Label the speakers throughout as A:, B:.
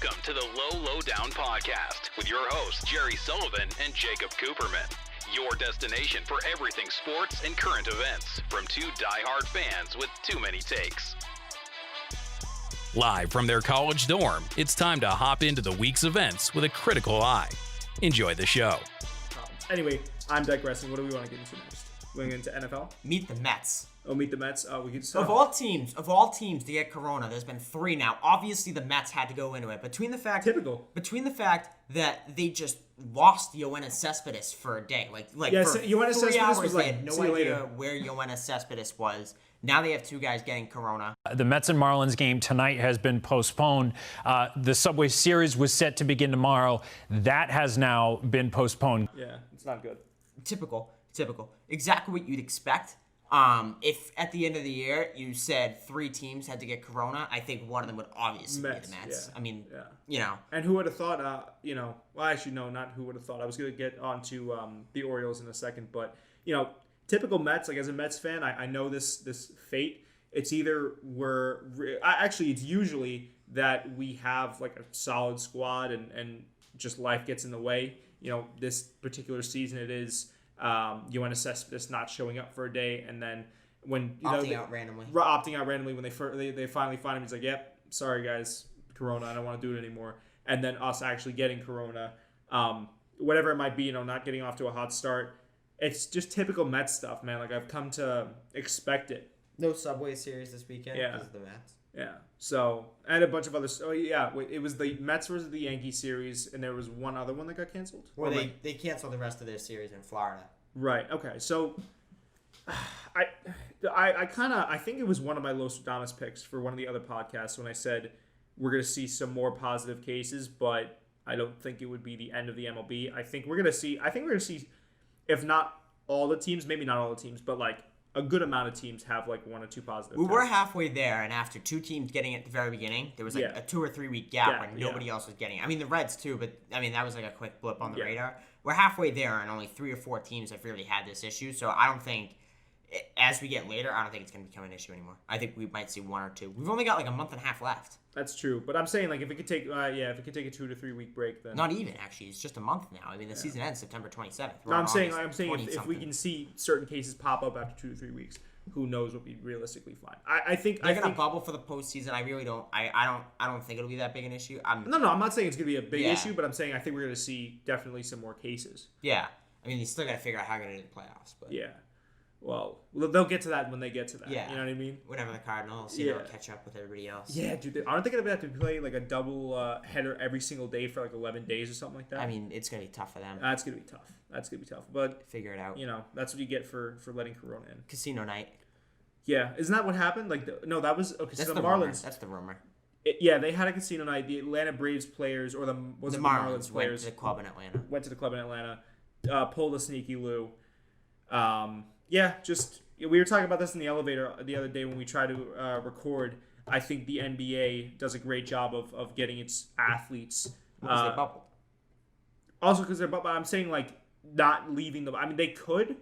A: Welcome to the Low Lowdown Podcast with your hosts, Jerry Sullivan and Jacob Cooperman. Your destination for everything sports and current events from two diehard fans with too many takes. Live from their college dorm, it's time to hop into the week's events with a critical eye. Enjoy the show.
B: Anyway, I'm digressing. What do we want to get into next? Going into NFL?
C: Meet the Mets.
B: Oh, meet the Mets. We could start.
C: Of all teams to get Corona, there's been three now. Obviously, the Mets had to go into it. Between the fact that they just lost Yoenis Cespedes for a day, like
B: yeah,
C: for
B: Yoenis
C: 3
B: Cespedes
C: hours,
B: was
C: they
B: like,
C: had no
B: see you
C: idea
B: later.
C: where Yoenis Cespedes was. Now they have two guys getting Corona.
D: The Mets and Marlins game tonight has been postponed. The Subway Series was set to begin tomorrow. That has now been postponed.
B: Yeah, it's not good.
C: Typical. Exactly what you'd expect. If at the end of the year you said three teams had to get Corona, I think one of them would obviously be the Mets.
B: Yeah.
C: I mean,
B: yeah.
C: you know.
B: And who would have thought, well, actually, no, not who would have thought. I was going to get onto the Orioles in a second, but, typical Mets, like as a Mets fan, I know this fate. It's either it's usually that we have like a solid squad and just life gets in the way. This particular season it is Yoenis Cespedes not showing up for a day, and then when
C: opting out randomly
B: when they finally find him, he's like, "Yep, sorry guys, Corona, I don't want to do it anymore." And then us actually getting Corona, whatever it might be, not getting off to a hot start. It's just typical Mets stuff, man. Like I've come to expect it.
C: No Subway Series this weekend because of the Mets.
B: Yeah. So, and a bunch of other. Oh yeah, it was the Mets versus the Yankees series, and there was one other one that got canceled.
C: Well, they canceled the rest of their series in Florida.
B: Right. Okay. So, I think it was one of my Nostradamus picks for one of the other podcasts when I said we're going to see some more positive cases, but I don't think it would be the end of the MLB. I think we're going to see, if not all the teams, maybe not all the teams, but like a good amount of teams have like one or two positive.
C: We were halfway there, and after two teams getting it at the very beginning, there was like a 2 or 3 week gap when nobody else was getting it. I mean, the Reds too, but I mean, that was like a quick blip on the radar. We're halfway there, and only 3 or 4 teams have really had this issue, so I don't think, as we get later, I don't think it's going to become an issue anymore. I think we might see 1 or 2. We've only got like a month and a half left.
B: That's true, but I'm saying like if it could take, a 2 to 3 week break, then
C: not even actually. It's just a month now. I mean, the season ends September 27th.
B: No, I'm saying if we can see certain cases pop up after 2 to 3 weeks, who knows what we realistically find? I think
C: they're gonna bubble for the postseason. I really don't. I don't think it'll be that big an issue. I'm
B: not saying it's gonna be a big issue, but I'm saying I think we're gonna see definitely some more cases.
C: Yeah, I mean, you still gotta figure out how you're gonna do the playoffs, but
B: yeah. Well, they'll get to that when they get to that.
C: Yeah.
B: You know what I mean?
C: Whenever the Cardinals, they'll catch up with everybody else.
B: Yeah, dude. Aren't they going to have to play like a double header every single day for like 11 days or something like that?
C: I mean, it's going to be tough for them.
B: That's going to be tough. But
C: figure it out.
B: That's what you get for letting Corona in.
C: Casino night.
B: Yeah. Isn't that what happened? That was... Okay,
C: that's
B: so the
C: Marlins.
B: Rumor.
C: That's the rumor.
B: They had a casino night. The Atlanta Braves players, or the Marlins players...
C: went to the club in Atlanta.
B: Pulled a sneaky Lou. We were talking about this in the elevator the other day when we tried to record. I think the NBA does a great job of getting its athletes.
C: Because they bubbled.
B: Also because they're bubbled. I'm saying like not leaving the... I mean, they could,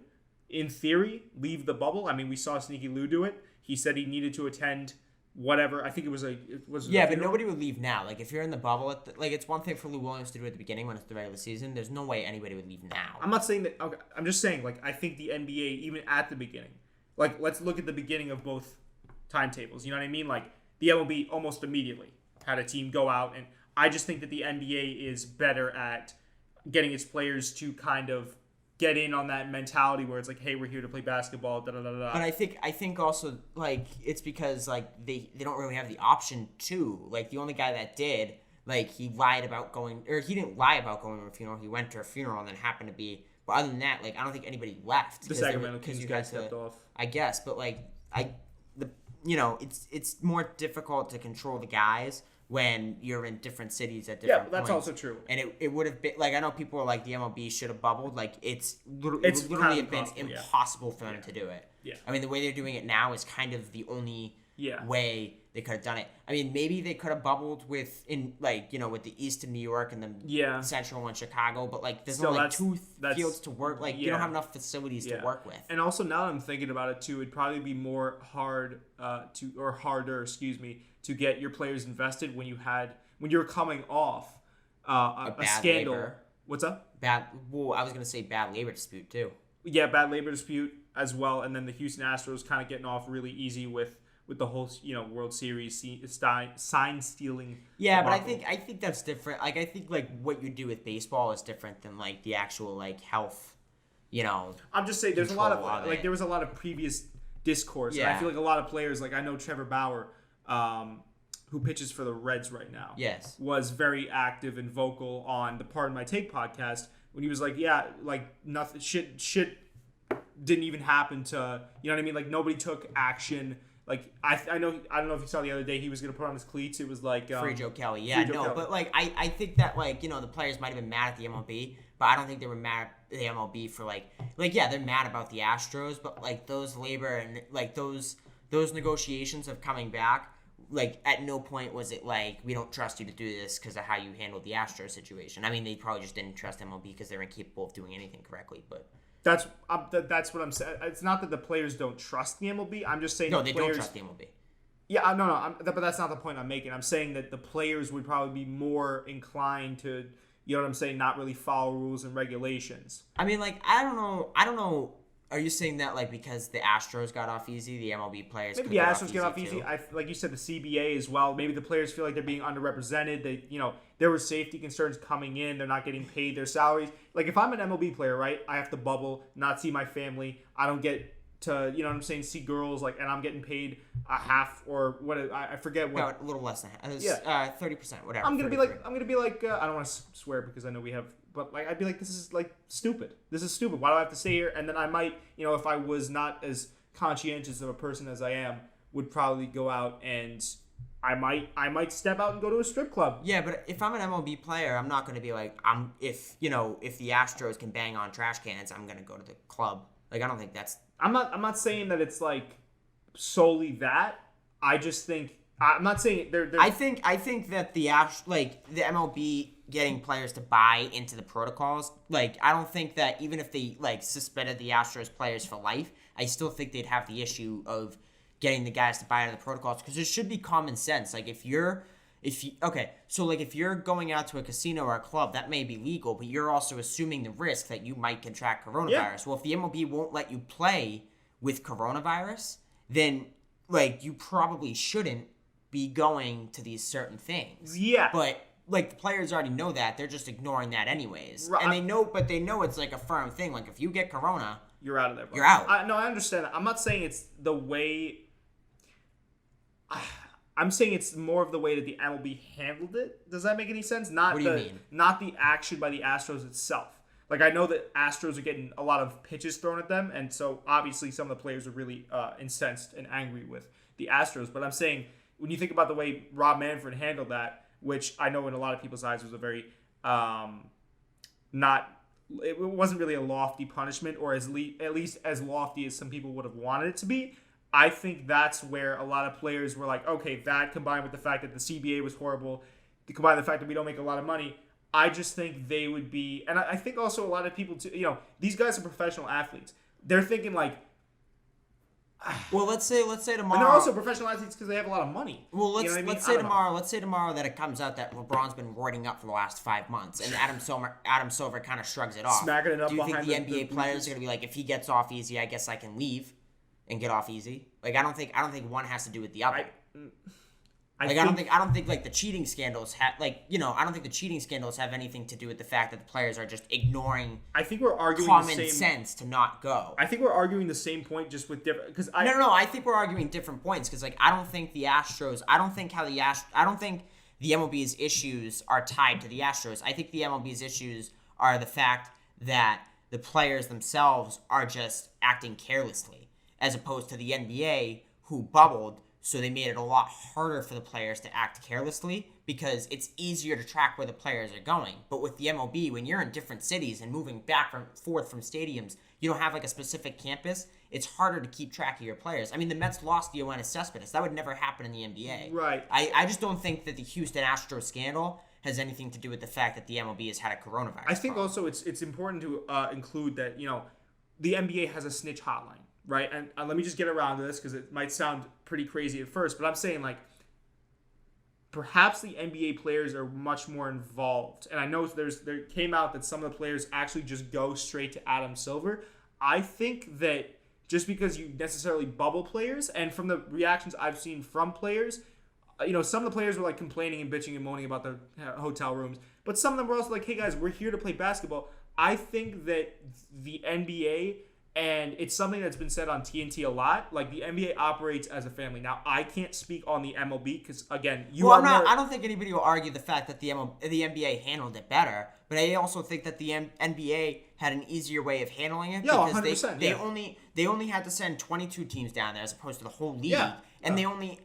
B: in theory, leave the bubble. I mean, we saw Sneaky Lou do it. He said he needed to attend whatever. I think it was
C: but nobody would leave now. Like if you're in the bubble, it's one thing for Lou Williams to do at the beginning when it's the regular season. There's no way anybody would leave now.
B: I'm not saying that. Okay, I'm just saying like I think the NBA even at the beginning, like let's look at the beginning of both timetables. You know what I mean? Like the MLB almost immediately had a team go out, and I just think that the NBA is better at getting its players to kind of get in on that mentality where it's like, hey, we're here to play basketball, da da da da.
C: But I think also like it's because like they don't really have the option to. Like the only guy that did, like he lied about going, or he didn't lie about going to a funeral. He went to a funeral and then happened to be. But other than that, like I don't think anybody left.
B: The Sacramento Kings guys stepped off.
C: I guess, but like it's more difficult to control the guys when you're in different cities at different points.
B: Yeah, that's also true.
C: And it would have been, like, I know people are like, the MLB should have bubbled. Like, it would literally have been impossible for them to do it.
B: Yeah.
C: I mean, the way they're doing it now is kind of the only way they could have done it. I mean, maybe they could have bubbled with the East in New York and the Central in Chicago, but like there's only two fields to work. Like you don't have enough facilities to work with.
B: And also now that I'm thinking about it too, it'd probably be harder to get your players invested when you're coming off a scandal.
C: Labor.
B: What's up?
C: I was gonna say bad labor dispute too.
B: Yeah, bad labor dispute as well, and then the Houston Astros kind of getting off really easy with the whole World Series sign stealing.
C: Yeah, but I think that's different. Like I think like what you do with baseball is different than like the actual like health.
B: I'm just saying there was a lot of previous discourse. Yeah. And I feel like a lot of players, like I know Trevor Bauer, who pitches for the Reds right now,
C: yes,
B: was very active and vocal on the Pardon My Take podcast when he was like, nothing shit didn't even happen to, you know what I mean? Like nobody took action. Like I don't know if you saw the other day he was gonna put on his cleats. It was like
C: Free Joe Kelly. Yeah, Kelly. But like I think that like the players might have been mad at the MLB, but I don't think they were mad at the MLB for like they're mad about the Astros, but like those labor and like those negotiations of coming back. Like at no point was it like we don't trust you to do this because of how you handled the Astros situation. I mean, they probably just didn't trust MLB because they're incapable of doing anything correctly. But
B: that's what I'm saying. It's not that the players don't trust the MLB. I'm just saying
C: they don't trust the MLB.
B: Yeah, no, but that's not the point I'm making. I'm saying that the players would probably be more inclined to, you know what I'm saying, not really follow rules and regulations.
C: I mean, like I don't know. Are you saying that like because the Astros got off easy, the MLB players?
B: Maybe the Astros get off easy. Like you said, the CBA as well. Maybe the players feel like they're being underrepresented. There were safety concerns coming in. They're not getting paid their salaries. Like if I'm an MLB player, right, I have to bubble, not see my family. I don't get to, you know what I'm saying, see girls, like, and I'm getting paid a half or what I forget what.
C: No, a little less than half. 30%, whatever.
B: I'm gonna be like I don't want to swear because I know we have. But like I'd be like, this is like stupid. This is stupid. Why do I have to stay here? And then I might, if I was not as conscientious of a person as I am, would probably go out and I might step out and go to a strip club.
C: Yeah, but if I'm an MLB player, I'm not going to be like if the Astros can bang on trash cans, I'm going to go to the club. Like I don't think that's.
B: I'm not saying that it's like solely that. I just think I'm not saying they're.
C: I think that the MLB getting players to buy into the protocols, like I don't think that even if they like suspended the Astros players for life, I still think they'd have the issue of getting the guys to buy into the protocols because there should be common sense. Like if you're going out to a casino or a club, that may be legal, but you're also assuming the risk that you might contract coronavirus. Yeah. Well, if the MLB won't let you play with coronavirus, then like you probably shouldn't be going to these certain things.
B: Yeah.
C: But like the players already know that. They're just ignoring that anyways.
B: Right.
C: And they know it's like a firm thing. Like if you get corona,
B: you're out of there. Bro.
C: You're out.
B: No, I understand that. I'm not saying it's the way. I'm saying it's more of the way that the MLB handled it. Does that make any sense?
C: What do you mean?
B: Not the action by the Astros itself. Like I know that Astros are getting a lot of pitches thrown at them, and so obviously some of the players are really incensed and angry with the Astros. But I'm saying when you think about the way Rob Manfred handled that, which I know in a lot of people's eyes was a very it wasn't really a lofty punishment, or at least as lofty as some people would have wanted it to be. I think that's where a lot of players were like, okay, that combined with the fact that the CBA was horrible, combined with the fact that we don't make a lot of money, I just think they would be, and I think also a lot of people too, these guys are professional athletes. They're thinking like,
C: well, let's say tomorrow.
B: And they're also professional athletes because they have a lot of money.
C: Well, let's say tomorrow that it comes out that LeBron's been roiding up for the last 5 months, and Adam Silver kind of shrugs it off.
B: Smacking it up.
C: Do you think the NBA players are gonna be like, if he gets off easy, I guess I can leave and get off easy? Like I don't think one has to do with the other. I don't think like the cheating scandals I don't think the cheating scandals have anything to do with the fact that the players are just ignoring.
B: I think we're arguing
C: common sense to not go.
B: I think we're arguing the same point just with different. Because
C: No. I think we're arguing different points because like I don't think the MLB's issues are tied to the Astros. I think the MLB's issues are the fact that the players themselves are just acting carelessly, as opposed to the NBA who bubbled So they made it a lot harder for the players to act carelessly because it's easier to track where the players are going. But with the MLB, when you're in different cities and moving back and forth from stadiums, you don't have like a specific campus. It's harder to keep track of your players. I mean, the Mets lost Yoenis Cespedes. That would never happen in the NBA.
B: Right.
C: I just don't think that the Houston Astros scandal has anything to do with the fact that the MLB has had a coronavirus
B: I think
C: problem.
B: also it's important to include that, the NBA has a snitch hotline, right? And let me just get around to this because it might sound pretty crazy at first, but I'm saying like perhaps the NBA players are much more involved. And I know there came out that some of the players actually just go straight to Adam Silver. I think that just because you necessarily bubble players, and from the reactions I've seen from players, some of the players were like complaining and bitching and moaning about their hotel rooms, but some of them were also like, hey guys, we're here to play basketball. I think that the NBA, and it's something that's been said on TNT a lot, like the NBA operates as a family. Now, I can't speak on the MLB because, again,
C: I don't think anybody will argue the fact that the NBA handled it better, but I also think that the NBA had an easier way of handling it
B: because
C: 100%, they only had to send 22 teams down there as opposed to the whole league.
B: Yeah.
C: And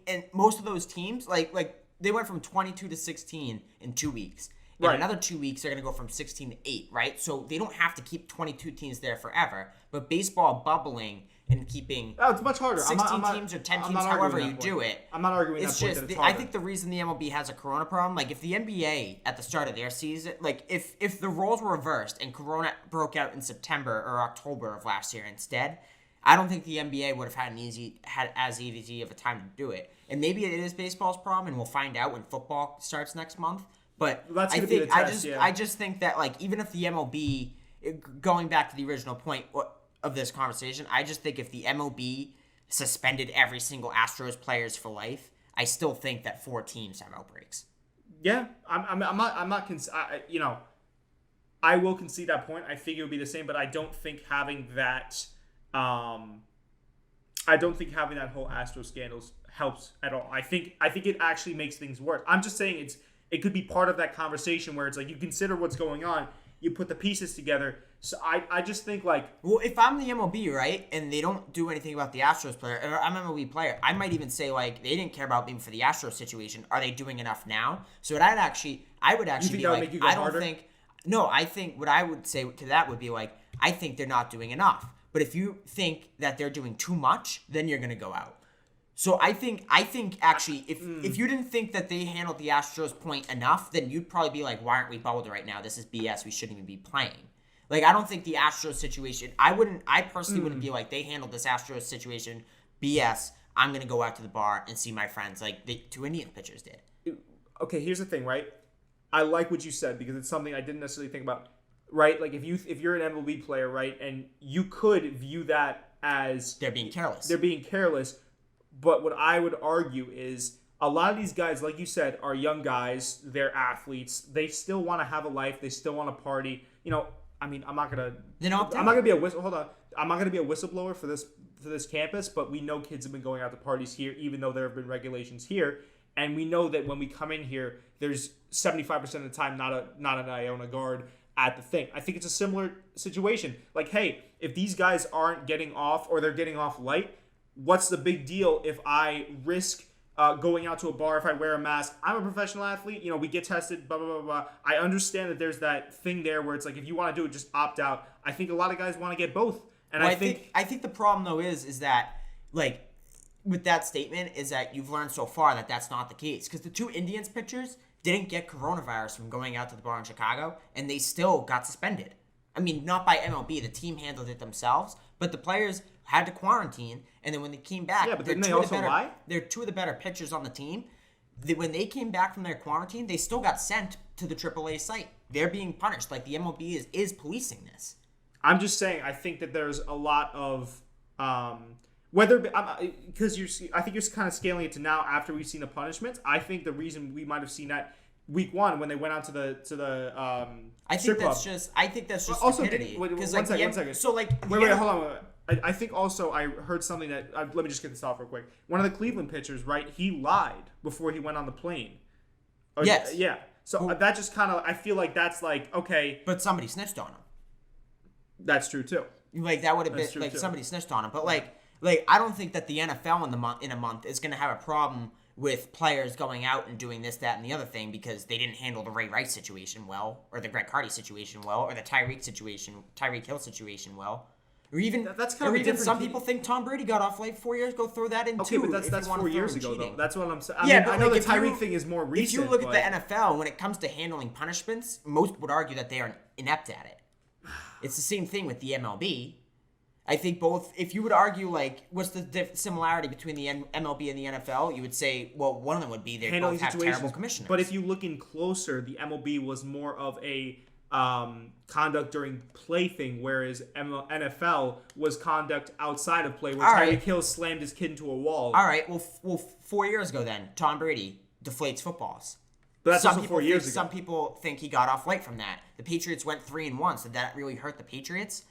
C: and most of those teams, like they went from 22 to 16 in 2 weeks. In another 2 weeks, they're going to go from 16 to 8, right? So they don't have to keep 22 teams there forever. But baseball bubbling and keeping
B: it's much harder.
C: 16 teams or 10 teams, however you do it.
B: I'm not arguing
C: it's
B: that point.
C: Just,
B: that it's harder.
C: I think the reason the MLB has a corona problem, like if the NBA at the start of their season, like if the roles were reversed and corona broke out in September or October of last year instead, I don't think the NBA would have had as easy of a time to do it. And maybe it is baseball's problem, and we'll find out when football starts next month. But I just think that like even if the MLB, going back to the original point of this conversation, I just think if the MLB suspended every single Astros players for life, I still think that 4 teams have outbreaks.
B: Yeah, I'm not. I will concede that point. I think it would be the same, but I don't think having that. I don't think having that whole Astros scandals helps at all. I think it actually makes things worse. I'm just saying it could be part of that conversation where it's like you consider what's going on, you put the pieces together. So I just think like...
C: Well, if I'm the MLB, right, and they don't do anything about the Astros player, or I'm an MLB player, I might even say like they didn't care about me for the Astros situation. Are they doing enough now? So I would actually be like, I don't think... No, I think what I would say to that would be like, I think they're not doing enough. But if you think that they're doing too much, then you're going to go out. So I think actually, if you didn't think that they handled the Astros point enough, then you'd probably be like, why aren't we bubbled right now? This is BS. We shouldn't even be playing. Like, I don't think the Astros situation, I personally wouldn't be like, they handled this Astros situation BS. I'm going to go out to the bar and see my friends like the 2 Indian pitchers did.
B: Okay, here's the thing, right? I like what you said because it's something I didn't necessarily think about. Right, like if you're an MLB player, right, and you could view that as
C: they're being careless.
B: But what I would argue is a lot of these guys, like you said, are young guys. They're athletes. They still want to have a life. They still want to party. I mean, I'm not gonna be a whistleblower for this campus, but we know kids have been going out to parties here, even though there have been regulations here, and we know that when we come in here, there's 75% of the time not an Iona guard at the thing. I think it's a similar situation. Like, hey, if these guys aren't getting off or they're getting off light, what's the big deal if I risk going out to a bar if I wear a mask? I'm a professional athlete. We get tested, blah, blah, blah, blah. I understand that there's that thing there where it's like, if you want to do it, just opt out. I think a lot of guys want to get both. And I think
C: the problem, though, is that, like, with that statement is that you've learned so far that that's not the case. Because the 2 Indians pitchers didn't get coronavirus from going out to the bar in Chicago, and they still got suspended. I mean, not by MLB. The team handled it themselves, but the players had to quarantine, and then when they came back...
B: Yeah, but didn't they also lie?
C: They're 2 of the better pitchers on the team. When they came back from their quarantine, they still got sent to the AAA site. They're being punished. Like, the MLB is policing this.
B: I'm just saying, I think that there's a lot of... because I think you're kind of scaling it to now after we've seen the punishments. I think the reason we might have seen that week 1 when they went out to the
C: I think that's just
B: also
C: stupidity.
B: One second.
C: So like
B: wait, hold on. I think also I heard something that let me just get this off real quick. One of the Cleveland pitchers, right? He lied before he went on the plane.
C: Yes.
B: Yeah. So that just kind of I feel like that's like okay.
C: But somebody snitched on him.
B: That's true too.
C: Like that would have been like somebody snitched on him. But like Like, I don't think that the NFL in a month is going to have a problem with players going out and doing this, that, and the other thing because they didn't handle the Ray Rice situation well, or the Greg Hardy situation well, or the Tyreek Hill situation well. Or even
B: that's kind of
C: even some people think Tom Brady got off late 4 years ago. Throw that in
B: okay,
C: too.
B: but that's 4 years ago though. That's what I'm saying.
C: But
B: I know the Tyreek thing is more recent.
C: If you look at the NFL, when it comes to handling punishments, most would argue that they are inept at it. It's the same thing with the MLB. I think both. If you would argue like, what's the similarity between the MLB and the NFL? You would say, well, one of them would be they both have terrible commissioners.
B: But if you look in closer, the MLB was more of a conduct during play thing, whereas NFL was conduct outside of play, where Tyreek Hill slammed his kid into a wall.
C: All right, well, 4 years ago then, Tom Brady deflates footballs.
B: But that's also 4 years ago.
C: Some people think he got off late from that. The Patriots went 3-1, so did that really hurt the Patriots?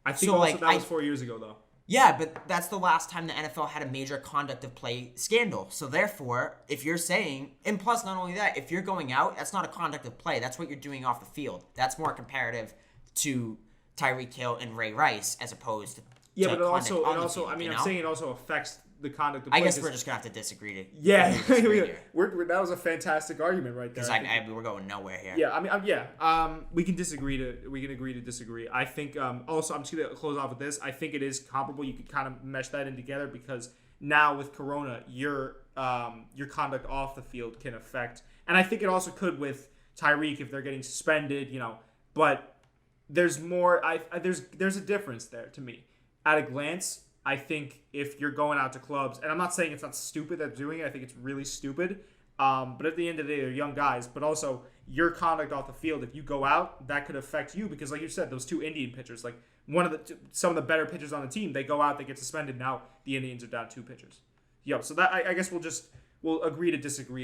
B: I think that was 4 years ago, though.
C: Yeah, but that's the last time the NFL had a major conduct of play scandal. So therefore, if you're saying, and plus not only that, if you're going out, that's not a conduct of play. That's what you're doing off the field. That's more comparative to Tyreek Hill and Ray Rice as opposed to
B: but it also I mean, I'm saying it also affects the conduct of play.
C: I guess we're just gonna have to disagree.
B: That was a fantastic argument right there.
C: Because we're going nowhere here.
B: Yeah, I mean, we can agree to disagree. I think also I'm just gonna close off with this. I think it is comparable. You could kind of mesh that in together because now with Corona, your conduct off the field can affect, and I think it also could with Tyreek if they're getting suspended. But there's more. There's a difference there to me. At a glance, I think if you're going out to clubs, and I'm not saying it's not stupid that they're doing it, I think it's really stupid. But at the end of the day, they're young guys. But also, your conduct off the field, if you go out, that could affect you because, like you said, those two Indian pitchers, like some of the better pitchers on the team, they go out, they get suspended. Now the Indians are down 2 pitchers. So that I guess we'll agree to disagree.